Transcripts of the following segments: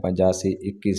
8521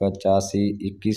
8521